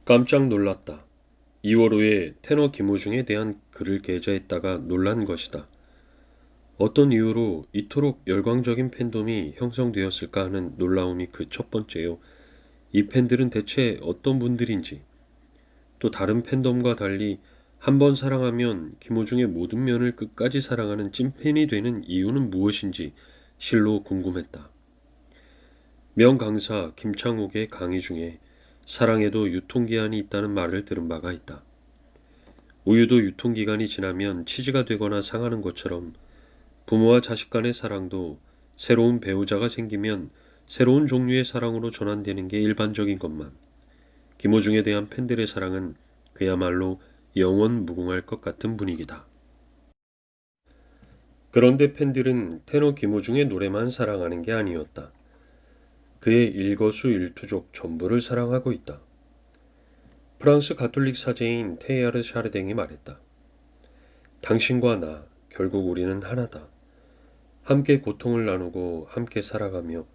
깜짝 놀랐다. 2월 5에 테너 김호중에 대한 글을 게재했다가 놀란 것이다. 어떤 이유로 이토록 열광적인 팬덤이 형성되었을까 하는 놀라움이 그 첫 번째요. 이 팬들은 대체 어떤 분들인지, 또 다른 팬덤과 달리 한 번 사랑하면 김호중의 모든 면을 끝까지 사랑하는 찐팬이 되는 이유는 무엇인지 실로 궁금했다. 명강사 김창옥의 강의 중에 사랑에도 유통기한이 있다는 말을 들은 바가 있다. 우유도 유통기간이 지나면 치즈가 되거나 상하는 것처럼 부모와 자식 간의 사랑도 새로운 배우자가 생기면 새로운 종류의 사랑으로 전환되는 게 일반적인 것만, 김호중에 대한 팬들의 사랑은 그야말로 영원 무궁할 것 같은 분위기다. 그런데 팬들은 테너 김호중의 노래만 사랑하는 게 아니었다. 그의 일거수일투족 전부를 사랑하고 있다. 프랑스 가톨릭 사제인 테야르 샤르댕이 말했다. 당신과 나, 결국 우리는 하나다. 함께 고통을 나누고 함께 살아가며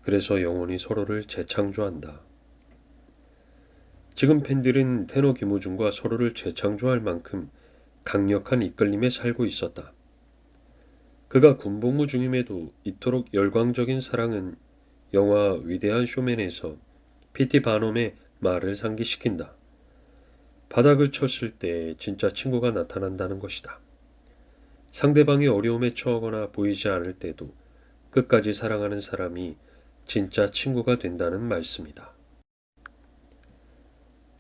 그래서 영원히 서로를 재창조한다. 지금 팬들은 테너 김호중과 서로를 재창조할 만큼 강력한 이끌림에 살고 있었다. 그가 군복무 중임에도 이토록 열광적인 사랑은 영화 위대한 쇼맨에서 피티 바놈의 말을 상기시킨다. 바닥을 쳤을 때 진짜 친구가 나타난다는 것이다. 상대방이 어려움에 처하거나 보이지 않을 때도 끝까지 사랑하는 사람이 진짜 친구가 된다는 말씀이다.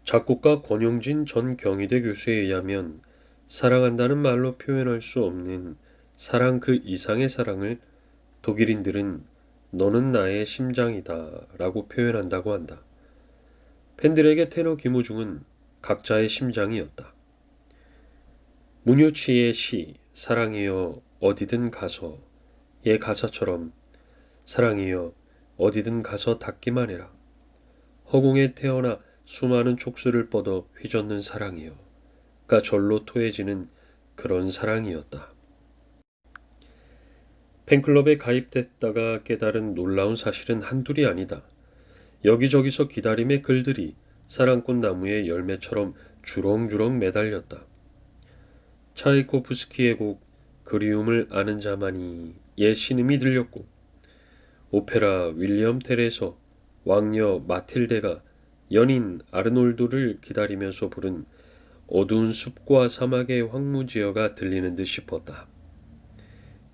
작곡가 권용진 전 경희대 교수에 의하면 사랑한다는 말로 표현할 수 없는 사랑 그 이상의 사랑을 독일인들은 너는 나의 심장이다 라고 표현한다고 한다. 팬들에게 테너 김호중은 각자의 심장이었다. 문효치의 시 사랑이여 어디든 가서의 가사처럼 사랑이여 어디든 가서 닿기만 해라. 허공에 태어나 수많은 촉수를 뻗어 휘젓는 사랑이여가 절로 토해지는 그런 사랑이었다. 팬클럽에 가입됐다가 깨달은 놀라운 사실은 한둘이 아니다. 여기저기서 기다림의 글들이 사랑꽃 나무의 열매처럼 주렁주렁 매달렸다. 차이코프스키의 곡 그리움을 아는 자만이의 신음이 들렸고, 오페라 윌리엄 텔에서 왕녀 마틸데가 연인 아르놀드를 기다리면서 부른 어두운 숲과 사막의 황무지어가 들리는 듯 싶었다.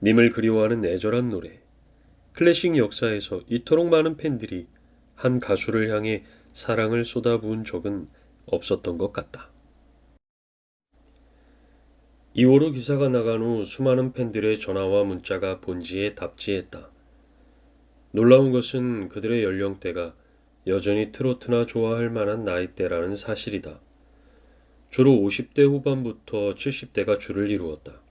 님을 그리워하는 애절한 노래. 클래식 역사에서 이토록 많은 팬들이 한 가수를 향해 사랑을 쏟아부은 적은 없었던 것 같다. 2월호 기사가 나간 후 수많은 팬들의 전화와 문자가 본지에 답지했다. 놀라운 것은 그들의 연령대가 여전히 트로트나 좋아할 만한 나이대라는 사실이다. 주로 50대 후반부터 70대가 주를 이루었다.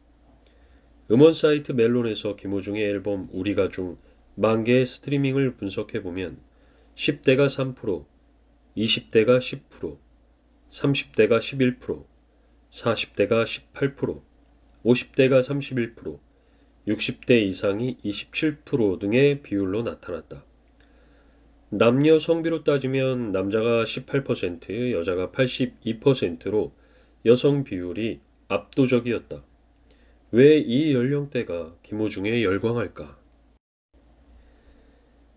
음원 사이트 멜론에서 김호중의 앨범 우리가 중 10,000개의 스트리밍을 분석해보면 10대가 3%, 20대가 10%, 30대가 11%, 40대가 18%, 50대가 31%, 60대 이상이 27% 등의 비율로 나타났다. 남녀 성비로 따지면 남자가 18%, 여자가 82%로 여성 비율이 압도적이었다. 왜 이 연령대가 김호중에 열광할까?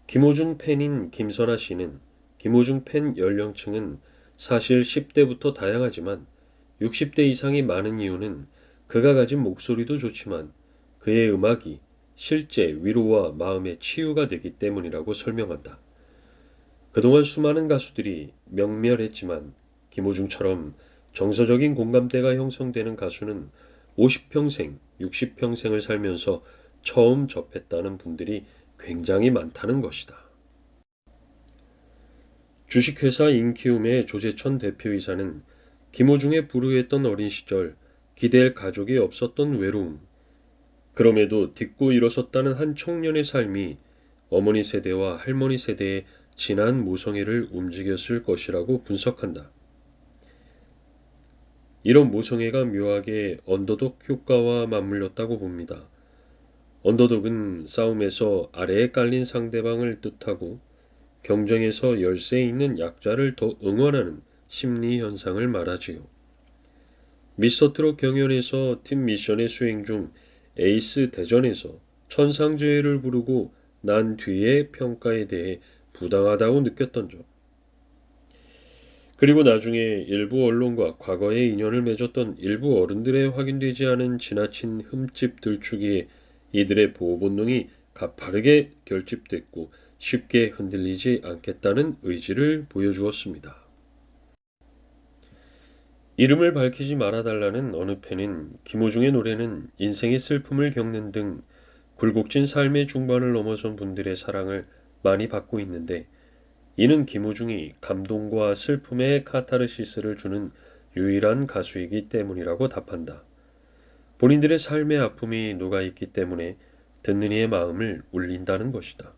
김호중 팬인 김선아 씨는 김호중 팬 연령층은 사실 10대부터 다양하지만 60대 이상이 많은 이유는 그가 가진 목소리도 좋지만 그의 음악이 실제 위로와 마음의 치유가 되기 때문이라고 설명한다. 그동안 수많은 가수들이 명멸했지만 김호중처럼 정서적인 공감대가 형성되는 가수는 50평생, 60평생을 살면서 처음 접했다는 분들이 굉장히 많다는 것이다. 주식회사 인키움의 조재천 대표이사는 김호중에 불우했던 어린 시절 기댈 가족이 없었던 외로움, 그럼에도 딛고 일어섰다는 한 청년의 삶이 어머니 세대와 할머니 세대의 진한 모성애를 움직였을 것이라고 분석한다. 이런 모성애가 묘하게 언더독 효과와 맞물렸다고 봅니다. 언더독은 싸움에서 아래에 깔린 상대방을 뜻하고 경쟁에서 열세 있는 약자를 더 응원하는 심리 현상을 말하지요. 미스터트롯 경연에서 팀 미션의 수행 중 에이스 대전에서 천상재해를 부르고 난 뒤의 평가에 대해 부당하다고 느꼈던 점. 그리고 나중에 일부 언론과 과거의 인연을 맺었던 일부 어른들의 확인되지 않은 지나친 흠집 들추기에 이들의 보호 본능이 가파르게 결집됐고 쉽게 흔들리지 않겠다는 의지를 보여주었습니다. 이름을 밝히지 말아달라는 어느 팬은 김호중의 노래는 인생의 슬픔을 겪는 등 굴곡진 삶의 중반을 넘어선 분들의 사랑을 많이 받고 있는데 이는 김호중이 감동과 슬픔의 카타르시스를 주는 유일한 가수이기 때문이라고 답한다. 본인들의 삶의 아픔이 녹아있기 때문에 듣는 이의 마음을 울린다는 것이다.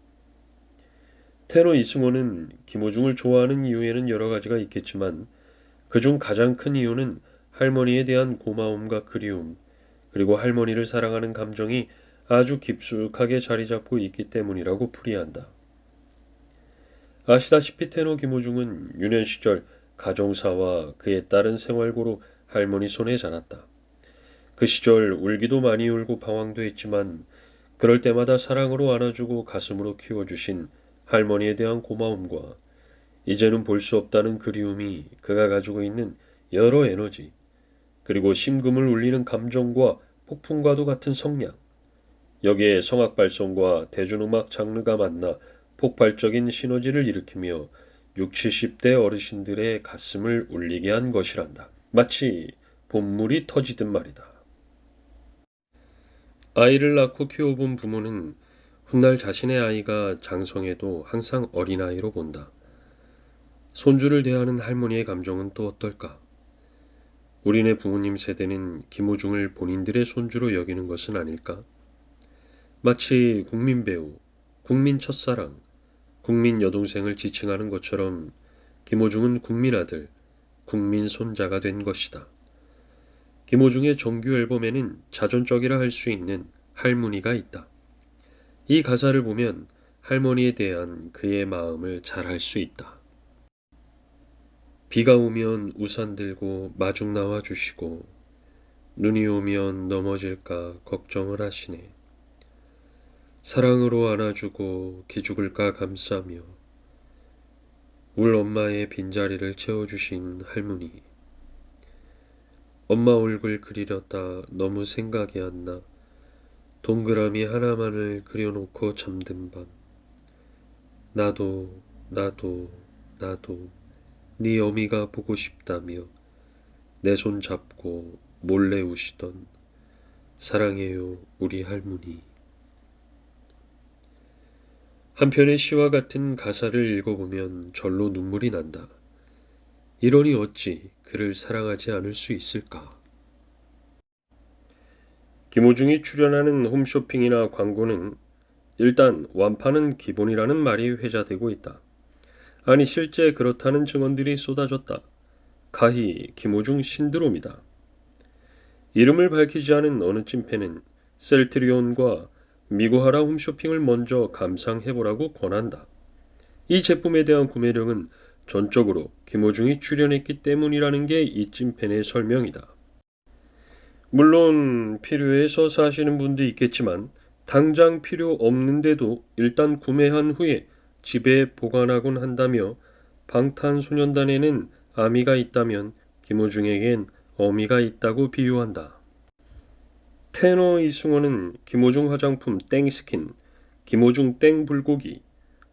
테너 이승원은 김호중을 좋아하는 이유에는 여러 가지가 있겠지만 그중 가장 큰 이유는 할머니에 대한 고마움과 그리움, 그리고 할머니를 사랑하는 감정이 아주 깊숙하게 자리 잡고 있기 때문이라고 풀이한다. 아시다시피 테너 김호중은 유년 시절 가정사와 그에 따른 생활고로 할머니 손에 자랐다. 그 시절 울기도 많이 울고 방황도 했지만 그럴 때마다 사랑으로 안아주고 가슴으로 키워주신 할머니에 대한 고마움과 이제는 볼 수 없다는 그리움이 그가 가지고 있는 여러 에너지, 그리고 심금을 울리는 감정과 폭풍과도 같은 성량, 여기에 성악발성과 대중음악 장르가 만나 폭발적인 시너지를 일으키며 60, 70대 어르신들의 가슴을 울리게 한 것이란다. 마치 봄물이 터지듯 말이다. 아이를 낳고 키워본 부모는 훗날 자신의 아이가 장성해도 항상 어린아이로 본다. 손주를 대하는 할머니의 감정은 또 어떨까? 우리네 부모님 세대는 김호중을 본인들의 손주로 여기는 것은 아닐까? 마치 국민 배우, 국민 첫사랑, 국민 여동생을 지칭하는 것처럼 김호중은 국민 아들, 국민 손자가 된 것이다. 김호중의 정규 앨범에는 자전적이라 할 수 있는 할머니가 있다. 이 가사를 보면 할머니에 대한 그의 마음을 잘 알 수 있다. 비가 오면 우산 들고 마중 나와 주시고 눈이 오면 넘어질까 걱정을 하시네. 사랑으로 안아주고 기죽을까 감싸며 울 엄마의 빈자리를 채워주신 할머니. 엄마 얼굴 그리려다 너무 생각이 안 나. 동그라미 하나만을 그려놓고 잠든 밤. 나도 네 어미가 보고 싶다며 내 손 잡고 몰래 우시던 사랑해요 우리 할머니. 한편의 시와 같은 가사를 읽어보면 절로 눈물이 난다. 이러니 어찌 그를 사랑하지 않을 수 있을까? 김호중이 출연하는 홈쇼핑이나 광고는 일단 완판은 기본이라는 말이 회자되고 있다. 아니 실제 그렇다는 증언들이 쏟아졌다. 가히 김호중 신드롬이다. 이름을 밝히지 않은 어느 찐팬은 셀트리온과 미고하라 홈쇼핑을 먼저 감상해보라고 권한다. 이 제품에 대한 구매력은 전적으로 김호중이 출연했기 때문이라는 게 이 찐팬의 설명이다. 물론 필요해서 사시는 분도 있겠지만 당장 필요 없는데도 일단 구매한 후에 집에 보관하곤 한다며 방탄소년단에는 아미가 있다면 김호중에겐 어미가 있다고 비유한다. 테너 이승원은 김호중 화장품 땡스킨, 김호중 땡불고기,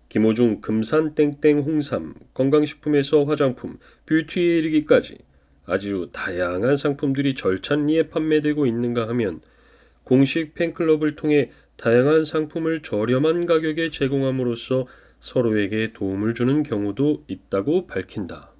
김호중 금산 땡땡 홍삼, 건강식품에서 화장품, 뷰티에 이르기까지 아주 다양한 상품들이 절찬리에 판매되고 있는가 하면 공식 팬클럽을 통해 다양한 상품을 저렴한 가격에 제공함으로써 서로에게 도움을 주는 경우도 있다고 밝힌다.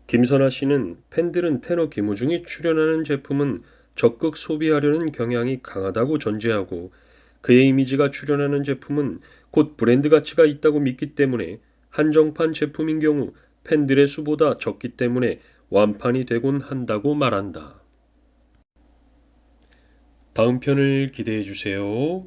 김선아 씨는 팬들은 테너 김호중이 출연하는 제품은 적극 소비하려는 경향이 강하다고 전제하고 그의 이미지가 출연하는 제품은 곧 브랜드 가치가 있다고 믿기 때문에 한정판 제품인 경우 팬들의 수보다 적기 때문에 완판이 되곤 한다고 말한다. 다음 편을 기대해 주세요.